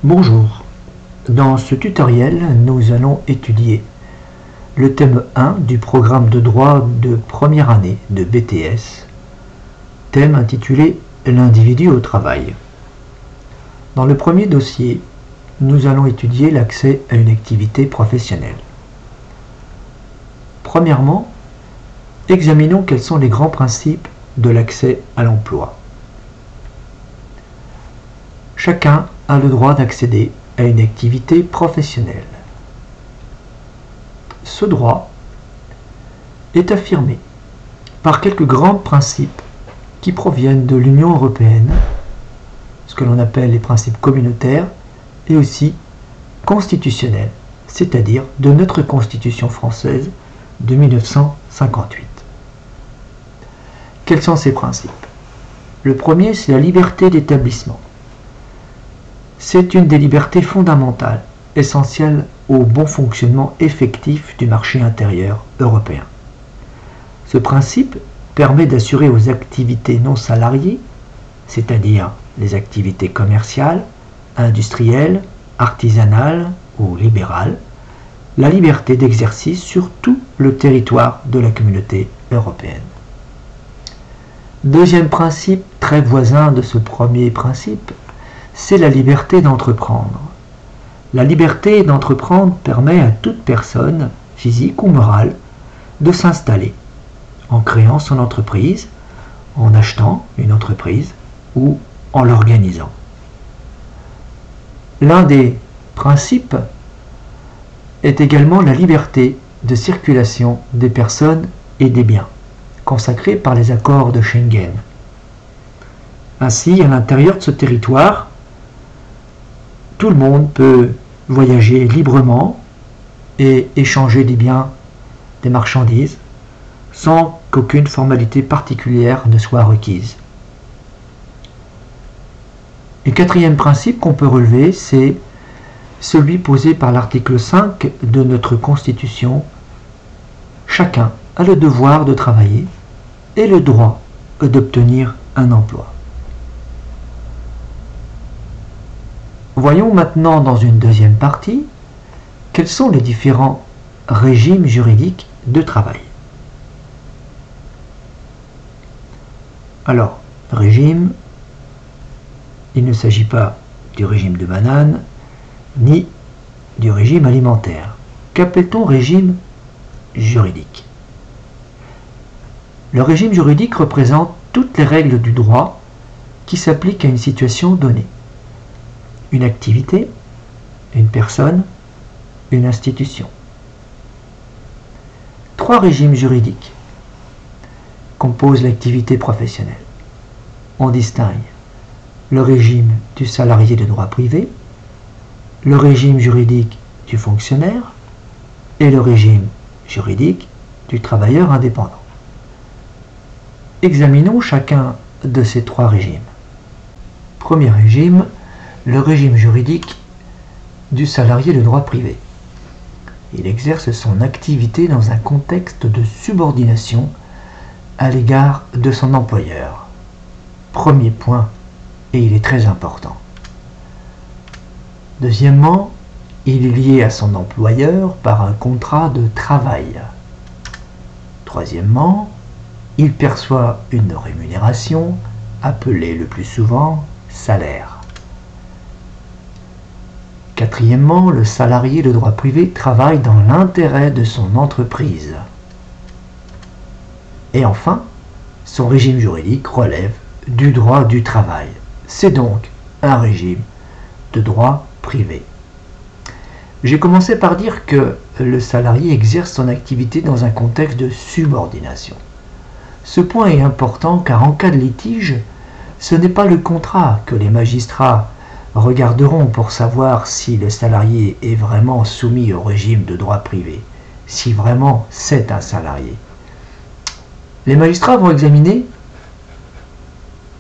Bonjour, dans ce tutoriel nous allons étudier le thème 1 du programme de droit de première année de BTS, thème intitulé L'individu au travail. Dans le premier dossier, nous allons étudier l'accès à une activité professionnelle. Premièrement, examinons quels sont les grands principes de l'accès à l'emploi. Chacun a le droit d'accéder à une activité professionnelle. Ce droit est affirmé par quelques grands principes qui proviennent de l'Union européenne, ce que l'on appelle les principes communautaires, et aussi constitutionnels, c'est-à-dire de notre Constitution française de 1958. Quels sont ces principes? Le premier, c'est la liberté d'établissement. C'est une des libertés fondamentales, essentielles au bon fonctionnement effectif du marché intérieur européen. Ce principe permet d'assurer aux activités non salariées, c'est-à-dire les activités commerciales, industrielles, artisanales ou libérales, la liberté d'exercice sur tout le territoire de la communauté européenne. Deuxième principe, très voisin de ce premier principe, c'est la liberté d'entreprendre. La liberté d'entreprendre permet à toute personne, physique ou morale, de s'installer en créant son entreprise, en achetant une entreprise ou en l'organisant. L'un des principes est également la liberté de circulation des personnes et des biens, consacrée par les accords de Schengen. Ainsi, à l'intérieur de ce territoire, tout le monde peut voyager librement et échanger des biens, des marchandises, sans qu'aucune formalité particulière ne soit requise. Et quatrième principe qu'on peut relever, c'est celui posé par l'article 5 de notre Constitution. Chacun a le devoir de travailler et le droit d'obtenir un emploi. Voyons maintenant dans une deuxième partie quels sont les différents régimes juridiques de travail. Alors, régime, il ne s'agit pas du régime de banane, ni du régime alimentaire. Qu'appelle-t-on régime juridique? Le régime juridique représente toutes les règles du droit qui s'appliquent à une situation donnée. Une activité, une personne, une institution. Trois régimes juridiques composent l'activité professionnelle. On distingue le régime du salarié de droit privé, le régime juridique du fonctionnaire et le régime juridique du travailleur indépendant. Examinons chacun de ces trois régimes. Premier régime, le régime juridique du salarié de droit privé. Il exerce son activité dans un contexte de subordination à l'égard de son employeur. Premier point, et il est très important. Deuxièmement, il est lié à son employeur par un contrat de travail. Troisièmement, il perçoit une rémunération, appelée le plus souvent salaire. Quatrièmement, le salarié de droit privé travaille dans l'intérêt de son entreprise. Et enfin, son régime juridique relève du droit du travail. C'est donc un régime de droit privé. J'ai commencé par dire que le salarié exerce son activité dans un contexte de subordination. Ce point est important car en cas de litige, ce n'est pas le contrat que les magistrats regarderont pour savoir si le salarié est vraiment soumis au régime de droit privé, si vraiment c'est un salarié. Les magistrats vont examiner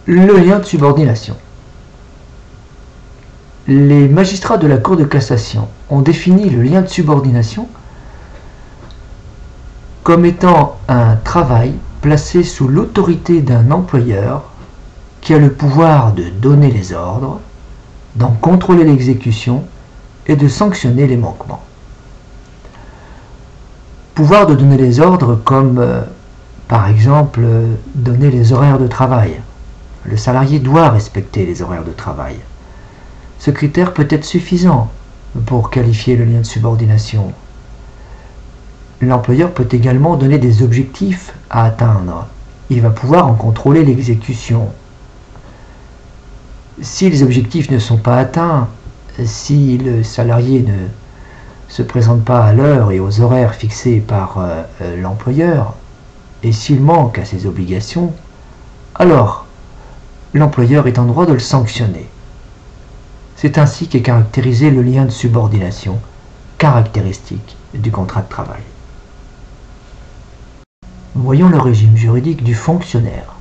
le lien de subordination. Les magistrats de la Cour de cassation ont défini le lien de subordination comme étant un travail placé sous l'autorité d'un employeur qui a le pouvoir de donner les ordres, d'en contrôler l'exécution et de sanctionner les manquements. Pouvoir de donner les ordres comme par exemple donner les horaires de travail. Le salarié doit respecter les horaires de travail. Ce critère peut être suffisant pour qualifier le lien de subordination. L'employeur peut également donner des objectifs à atteindre. Il va pouvoir en contrôler l'exécution. Si les objectifs ne sont pas atteints, si le salarié ne se présente pas à l'heure et aux horaires fixés par l'employeur, et s'il manque à ses obligations, alors l'employeur est en droit de le sanctionner. C'est ainsi qu'est caractérisé le lien de subordination caractéristique du contrat de travail. Voyons le régime juridique du fonctionnaire.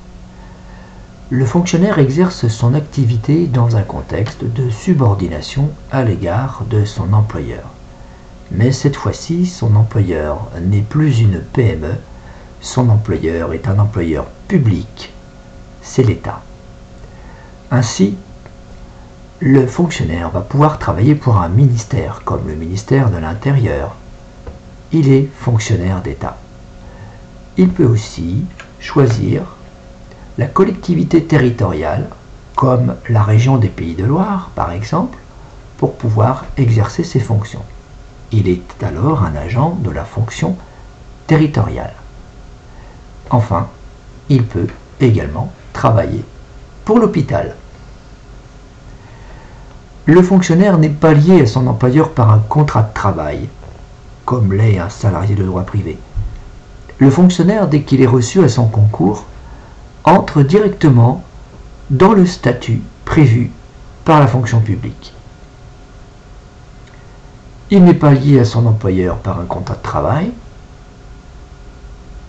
Le fonctionnaire exerce son activité dans un contexte de subordination à l'égard de son employeur. Mais cette fois-ci, son employeur n'est plus une PME, son employeur est un employeur public, c'est l'État. Ainsi, le fonctionnaire va pouvoir travailler pour un ministère, comme le ministère de l'Intérieur. Il est fonctionnaire d'État. Il peut aussi choisir la collectivité territoriale, comme la région des Pays de Loire, par exemple, pour pouvoir exercer ses fonctions. Il est alors un agent de la fonction territoriale. Enfin, il peut également travailler pour l'hôpital. Le fonctionnaire n'est pas lié à son employeur par un contrat de travail, comme l'est un salarié de droit privé. Le fonctionnaire, dès qu'il est reçu à son concours, entre directement dans le statut prévu par la fonction publique. Il n'est pas lié à son employeur par un contrat de travail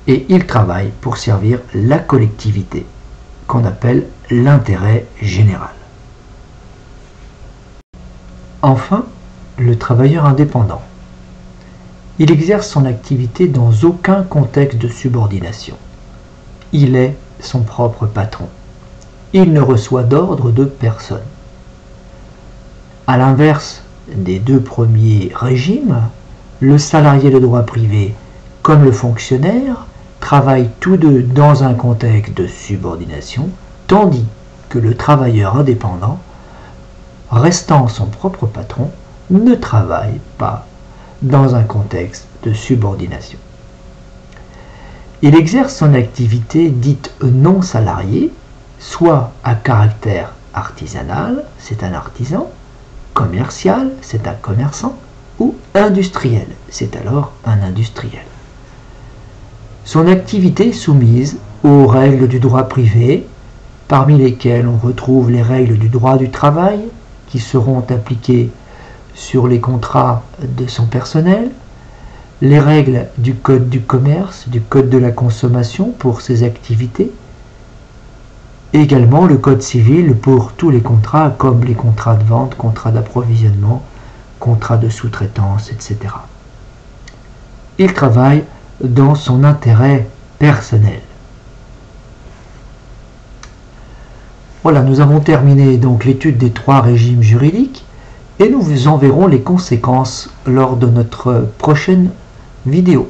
et il travaille pour servir la collectivité, qu'on appelle l'intérêt général. Enfin, le travailleur indépendant. Il exerce son activité dans aucun contexte de subordination. Il est son propre patron. Il ne reçoit d'ordre de personne. À l'inverse des deux premiers régimes, le salarié de droit privé comme le fonctionnaire travaillent tous deux dans un contexte de subordination, tandis que le travailleur indépendant, restant son propre patron, ne travaille pas dans un contexte de subordination. Il exerce son activité dite non salariée, soit à caractère artisanal, c'est un artisan, commercial, c'est un commerçant, ou industriel, c'est alors un industriel. Son activité est soumise aux règles du droit privé, parmi lesquelles on retrouve les règles du droit du travail, qui seront appliquées sur les contrats de son personnel, les règles du code du commerce, du code de la consommation pour ses activités, et également le code civil pour tous les contrats comme les contrats de vente, contrats d'approvisionnement, contrats de sous-traitance, etc. Il travaille dans son intérêt personnel. Voilà, nous avons terminé donc l'étude des trois régimes juridiques et nous vous en verrons les conséquences lors de notre prochaine vidéo.